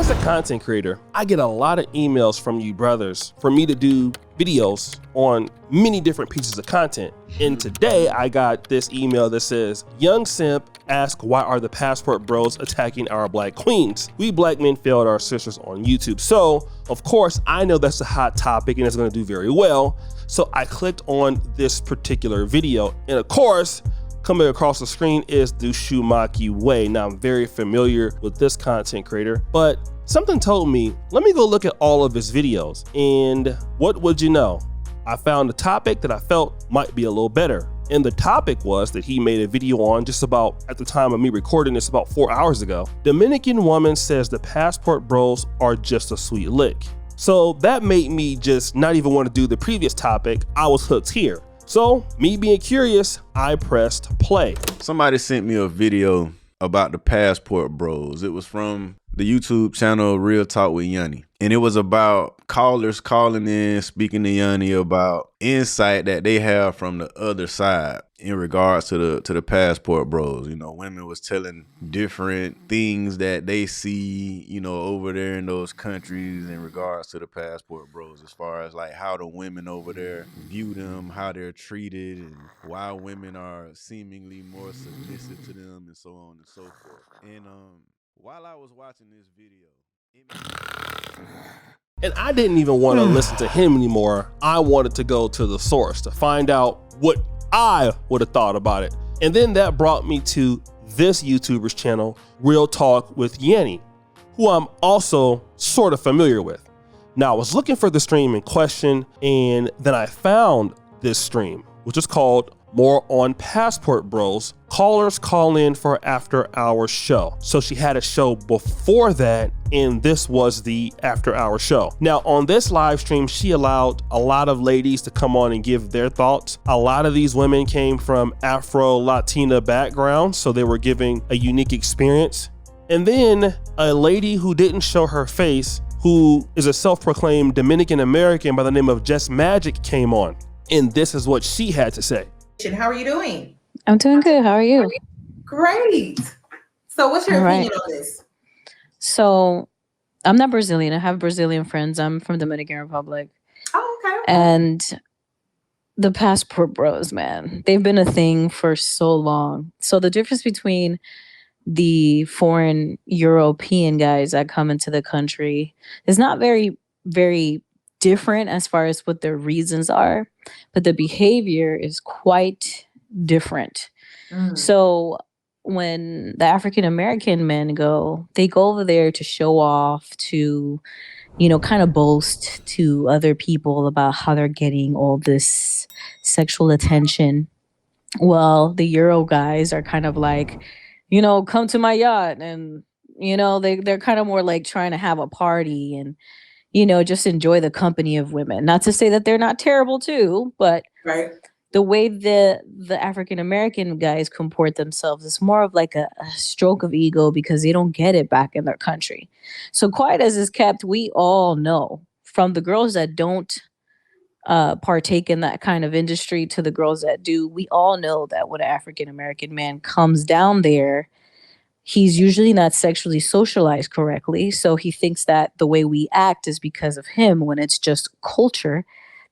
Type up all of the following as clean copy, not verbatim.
As a content creator, I get a lot of emails from you brothers for me to do videos on many different pieces of content. And today I got this email that says, "Young simp ask why are the passport bros attacking our black queens? We black men failed our sisters on YouTube." So of course I know that's a hot topic and it's gonna do very well. So I clicked on this particular video, and of course, coming across the screen is the Shumaki Way. Now I'm very familiar with this content creator, but something told me, let me go look at all of his videos. And what would you know? I found a topic that I felt might be a little better. And the topic was that he made a video on just about, at the time of me recording this, about 4 hours ago. Dominican Woman says the passport bros are just a sweet lick. So that made me just not even want to do the previous topic. I was hooked here. So me being curious, I pressed play. Somebody sent me a video about the passport bros. It was from the YouTube channel Real Talk with Yanni. And it was about callers calling in, speaking to Yanni about insight that they have from the other side in regards to the passport bros. You know, women was telling different things that they see, you know, over there in those countries in regards to the passport bros, as far as like how the women over there view them, how they're treated, and why women are seemingly more submissive to them, and so on and so forth. And while I was watching this video, and I didn't even want to listen to him anymore. I wanted to go to the source to find out what I would have thought about it. And then that brought me to this YouTuber's channel, Real Talk with Yanni, who I'm also sort of familiar with. Now I was looking for the stream in question, and then I found this stream, which is called More on Passport Bros. Callers call in for after hours show. So she had a show before that, and this was the after hour show. Now on this live stream, she allowed a lot of ladies to come on and give their thoughts. A lot of these women came from Afro-Latina backgrounds, so they were giving a unique experience. And then a lady who didn't show her face, who is a self-proclaimed Dominican American by the name of Just Magic, came on. And this is what she had to say. How are you doing? I'm doing good. How are you? Great. So what's your opinion on this? So I'm not Brazilian. I have Brazilian friends. I'm from Dominican Republic. Oh, okay. And the passport bros, man, they've been a thing for so long. So the difference between the foreign European guys that come into the country is not very, very different as far as what their reasons are, but the behavior is quite different. So when the African American men go, they go over there to show off, to, you know, kind of boast to other people about how they're getting all this sexual attention. Well, the Euro guys are kind of like, you know, come to my yacht, and, you know, they're kind of more like trying to have a party and, you know, just enjoy the company of women. Not to say that they're not terrible too, but right. The way the African American guys comport themselves is more of like a stroke of ego because they don't get it back in their country. So quiet as is kept, we all know, from the girls that don't partake in that kind of industry to the girls that do, we all know that when an African American man comes down there, he's usually not sexually socialized correctly. So he thinks that the way we act is because of him, when it's just culture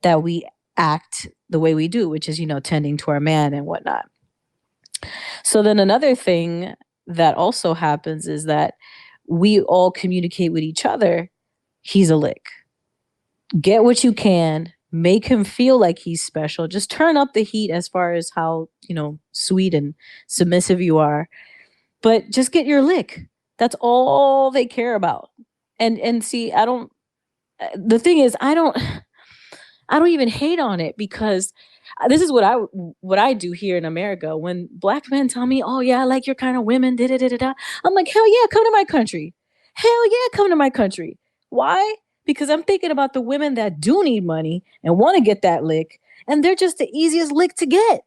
that we act the way we do, which is, you know, tending to our man and whatnot. So then another thing that also happens is that we all communicate with each other. He's a lick. Get what you can. Make him feel like he's special. Just turn up the heat as far as how, you know, sweet and submissive you are. But just get your lick. That's all they care about. And see, the thing is, I don't even hate on it, because this is what I do here in America. When black men tell me, "Oh yeah, I like your kind of women," da da da da, I'm like, hell yeah, come to my country. Hell yeah, come to my country. Why? Because I'm thinking about the women that do need money and want to get that lick, and they're just the easiest lick to get.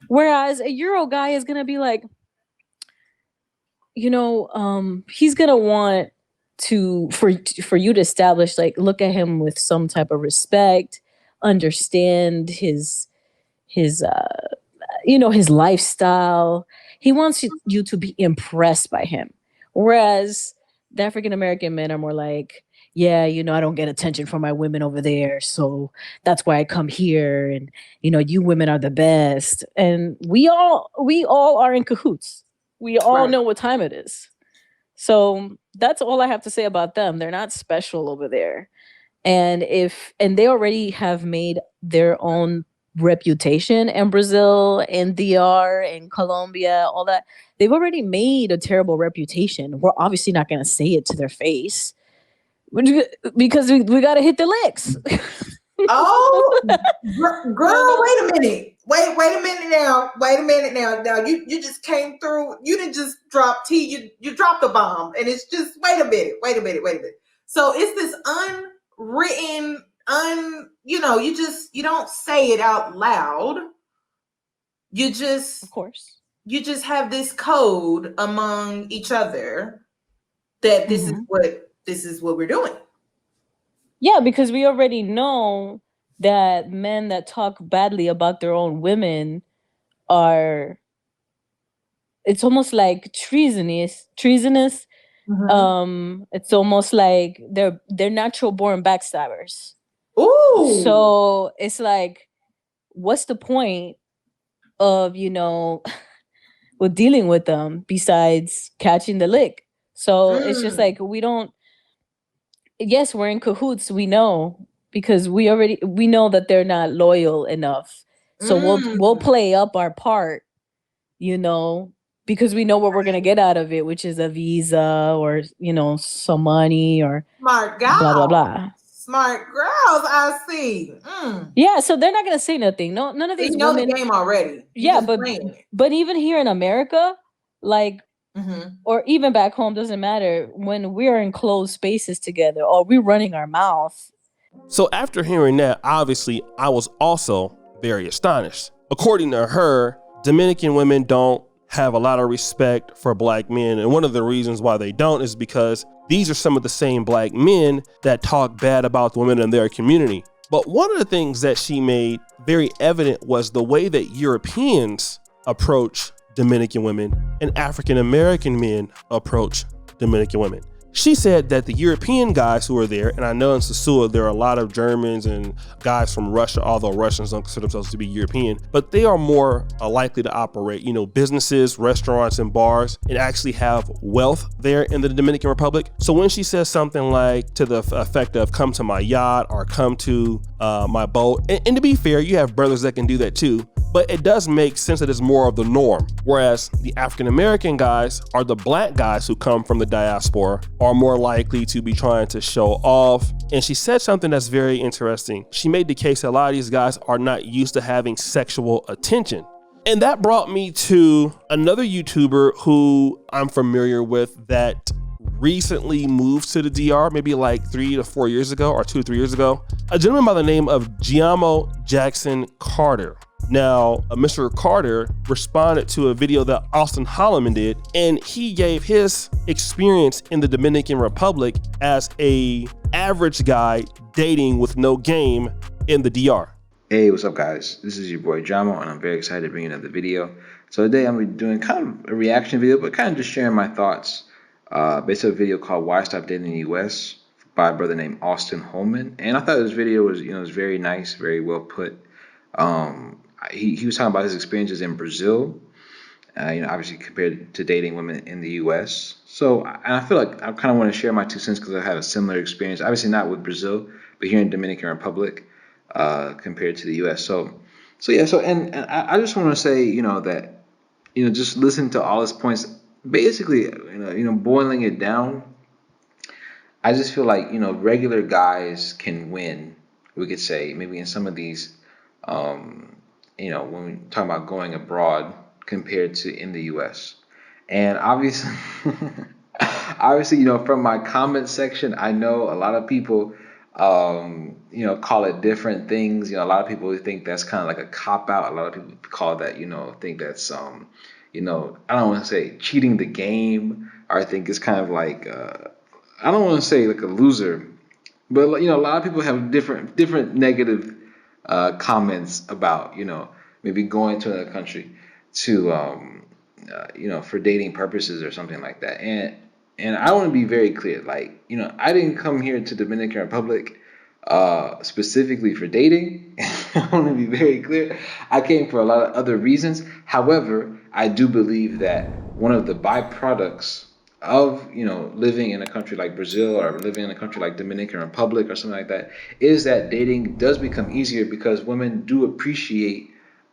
Whereas a Euro guy is gonna be like, you know, he's gonna want for you to establish, like, look at him with some type of respect, understand his you know, his lifestyle. He wants you to be impressed by him. Whereas the African American men are more like, yeah, I don't get attention from my women over there, so that's why I come here, and you women are the best, and we all are in cahoots. We all Right. know what time it is. So that's all I have to say about them. They're not special over there. And they already have made their own reputation in Brazil, in DR, in Colombia, all that. They've already made a terrible reputation. We're obviously not going to say it to their face because we got to hit the licks. Oh, girl, wait a minute. Wait a minute now. Wait a minute now. Now you just came through. You didn't just drop T. You dropped a bomb, and it's just wait a minute. Wait a minute. So it's this unwritten, you don't say it out loud. You just, Of course. you just have this code among each other that this is what we're doing. Yeah, because we already know that men that talk badly about their own women are, it's almost like treasonous. It's almost like they're natural born backstabbers. Ooh. So it's like, what's the point of with dealing with them besides catching the lick? So it's just like, yes, we're in cahoots, we know, because we know that they're not loyal enough. So we'll play up our part, because we know what we're gonna get out of it, which is a visa or some money or Smart girls. blah blah blah. Smart girls, I see. Yeah, so they're not gonna say nothing. No, none of They these know women. the game already. Yeah, but even here in America, like, or even back home, doesn't matter. When we're in closed spaces together, or we're running our mouth. So after hearing that, obviously, I was also very astonished. According to her, Dominican women don't have a lot of respect for black men. And one of the reasons why they don't is because these are some of the same black men that talk bad about the women in their community. But one of the things that she made very evident was the way that Europeans approach Dominican women and African American men approach Dominican women. She said that the European guys who are there, and I know in Sosua there are a lot of Germans and guys from Russia, although Russians don't consider themselves to be European, but they are more likely to operate, businesses, restaurants, and bars, and actually have wealth there in the Dominican Republic. So when she says something like to the effect of "come to my yacht" or "come to my boat," and to be fair, you have brothers that can do that too, but it does make sense that it's more of the norm. Whereas the African American guys or the black guys who come from the diaspora are more likely to be trying to show off. And she said something that's very interesting. She made the case that a lot of these guys are not used to having sexual attention. And that brought me to another YouTuber who I'm familiar with that recently moved to the DR, maybe like 3 to 4 years ago, or 2 to 3 years ago. A gentleman by the name of Giamo Jackson Carter. Now, Mr. Carter responded to a video that Austin Holloman did, and he gave his experience in the Dominican Republic as a average guy dating with no game in the DR. Hey, what's up, guys? This is your boy Jamo, and I'm very excited to bring another video. So today I'm going to be doing kind of a reaction video, but kind of just sharing my thoughts based on a video called "Why Stop Dating in the U.S." by a brother named Austin Holman. And I thought this video was, was very nice, very well put. He was talking about his experiences in Brazil, obviously compared to dating women in the U.S. So, and I feel like I kind of want to share my 2 cents because I had a similar experience, obviously not with Brazil, but here in Dominican Republic compared to the U.S. So I just want to say, that, just listen to all his points, basically, boiling it down. I just feel like, regular guys can win, we could say, maybe in some of these, when we talk about going abroad compared to in the U.S. And obviously, from my comment section, I know a lot of people, call it different things. A lot of people think that's kind of like a cop-out. A lot of people call that, think that's, I don't want to say cheating the game, or I think it's kind of like, I don't want to say like a loser, but a lot of people have different negative comments about maybe going to another country to for dating purposes or something like that. And and I want to be very clear. Like, I didn't come here to Dominican Republic specifically for dating. I want to be very clear. I came for a lot of other reasons. However, I do believe that one of the byproducts of living in a country like Brazil or living in a country like Dominican Republic or something like that is that dating does become easier because women do appreciate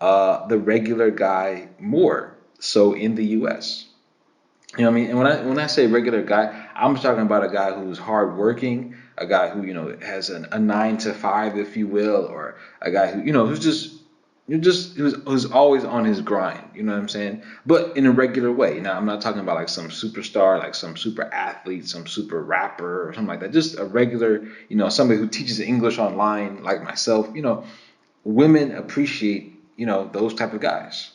the regular guy more so in the U.S. You know what I mean? And when I say regular guy, I'm talking about a guy who's hardworking, a guy who has a 9 to 5, if you will, or a guy who who's always on his grind. You know what I'm saying? But in a regular way. Now, I'm not talking about like some superstar, like some super athlete, some super rapper or something like that. Just a regular, somebody who teaches English online like myself. Women appreciate those type of guys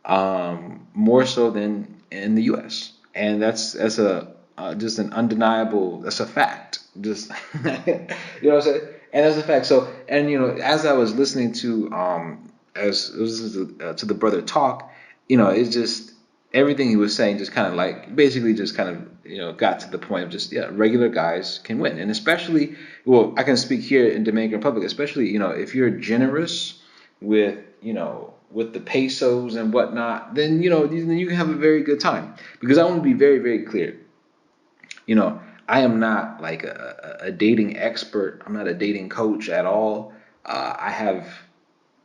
more so than in the U.S. And that's a just an undeniable. That's a fact. Just you know what I'm saying. And that's a fact. So, and as I was listening to to the brother talk, it's just everything he was saying just kind of like basically just kind of got to the point of just regular guys can win. And especially, well, I can speak here in Dominican Republic, especially if you're generous with with the pesos and whatnot, then you can have a very good time. Because I want to be very, very clear. I am not like a dating expert. I'm not a dating coach at all. I have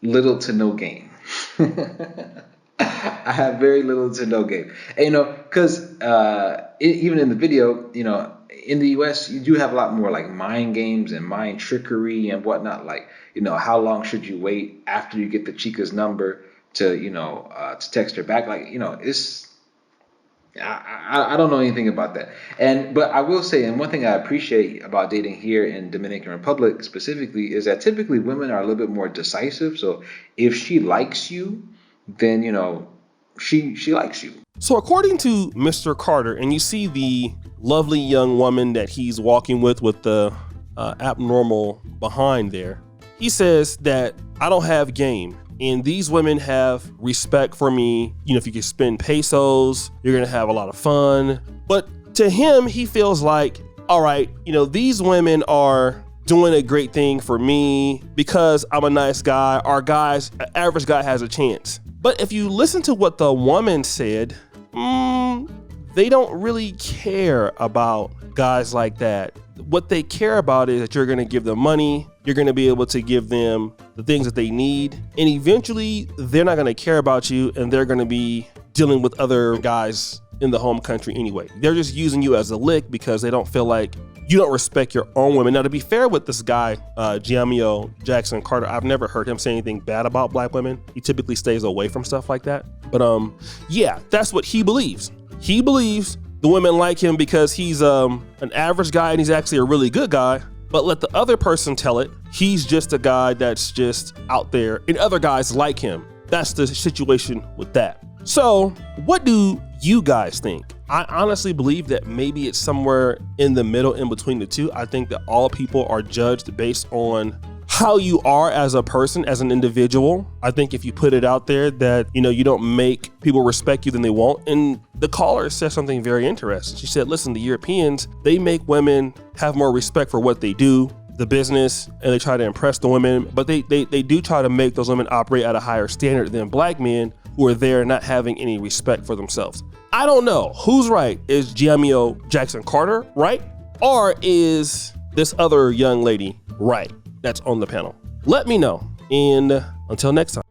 little to no game. I have very little to no game. And, because even in the video, in the U.S., you do have a lot more like mind games and mind trickery and whatnot. Like, how long should you wait after you get the chica's number to, to text her back? Like, it's. I don't know anything about that. But I will say, and one thing I appreciate about dating here in Dominican Republic specifically is that typically women are a little bit more decisive. So if she likes you, then, she likes you. So according to Mr. Carter, and you see the lovely young woman that he's walking with the abnormal behind there, he says that I don't have game. And these women have respect for me. If you can spend pesos, you're going to have a lot of fun. But to him, he feels like, all right, these women are doing a great thing for me because I'm a nice guy. An average guy has a chance. But if you listen to what the woman said, they don't really care about guys like that. What they care about is that you're going to give them money. You're going to be able to give them the things that they need. And eventually they're not going to care about you and they're going to be dealing with other guys in the home country anyway. They're just using you as a lick because they don't feel like you don't respect your own women. Now, to be fair with this guy, Giamio Jackson Carter, I've never heard him say anything bad about black women. He typically stays away from stuff like that. But yeah, that's what he believes. He believes the women like him because he's an average guy and he's actually a really good guy. But let the other person tell it, he's just a guy that's just out there and other guys like him. That's the situation with that. So what do you guys think? I honestly believe that maybe it's somewhere in the middle in between the two. I think that all people are judged based on how you are as a person, as an individual. I think if you put it out there that, you don't make people respect you, then they won't. And the caller said something very interesting. She said, listen, the Europeans, they make women have more respect for what they do, the business, and they try to impress the women, but they do try to make those women operate at a higher standard than black men who are there not having any respect for themselves. I don't know who's right. Is Giamio Jackson Carter right? Or is this other young lady right that's on the panel? Let me know. And until next time.